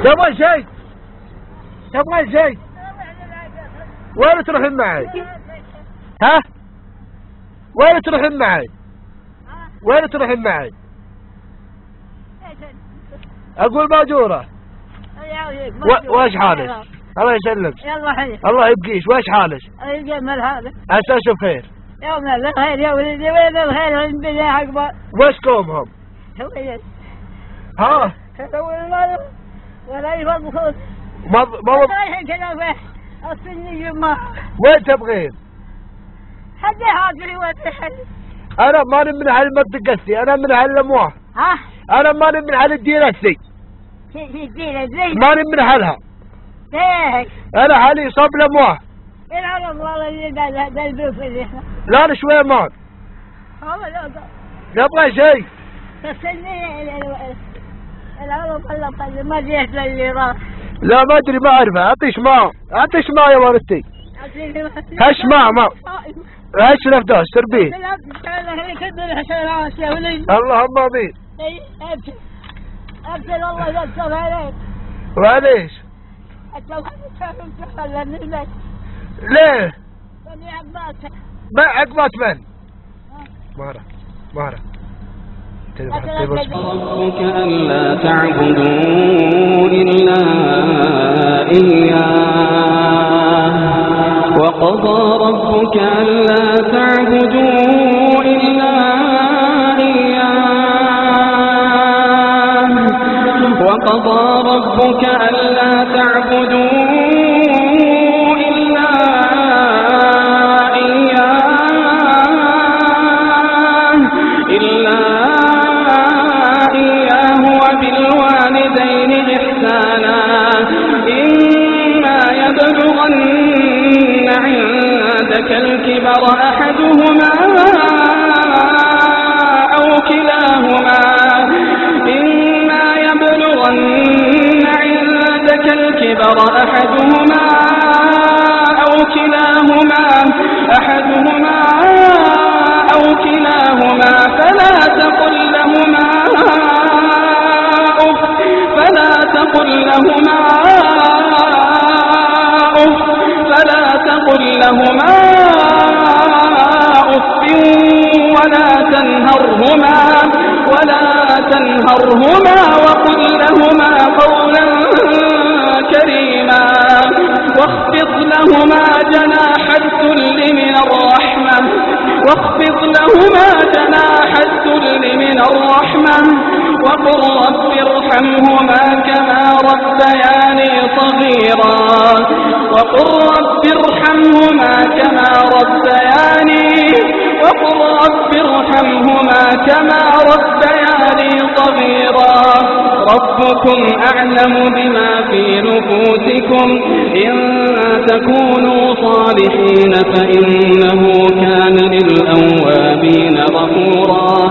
تبغى شيء؟ تبغى شيء؟ وين تروحين معي؟ ها؟ وين تروحين معي؟ وين تروحين معي؟ اقول ماجورة. وايش حالك؟ الله يسلمك. يلا حي. الله يبقيش. وايش حالك؟ يجمل حالك. اساس بخير. يوم الخير يا ولدي. وين الخير عندنا عقبه؟ وش قومهم؟ سويت. ها؟ ولا يفضل. ما رايحين كذا به السني جماعة. وين تبغين؟ حد حاضر وين؟ انا ماني من اهل منطقتي، انا من اهل الامواه. ها؟ انا ماني من اهل الديره السي. الديره زي؟ ماني من اهلها. ليش؟ انا حالي صوب الامواه. العرب والله اللي دلبوف اللي لا شويه مان. نبغى شيء. السني العرب اللي ما جيت للي راح. لا ما ادري ما اعرفه. اعطيش ماء. اعطيش ماء يا ولدتي. هش ماء. هش نفدوس تربيه. اللهم امين. ابشر والله يستر عليك. معليش. ليه؟ ما عقبات من؟ مهرة ربك ألا تعبدوا إلا إياه وقضى ربك ألا تعبدوا إلا إياه وقضى ربك ألا تعبدوا إلا إياه وبالوالدين إحسانا إما يبلغن عندك الكبر أحدهما أو كلاهما فلا تقل لهما أف ولا تنهرهما وقل لهما قولا كريما واخفض لهما جناح الذل من الرحمة وقل رب ارحمهما كما ربياني صغيرا ربكم أعلم بما في نفوسكم إن تكونوا صالحين فإنه كان للأوابين غفورا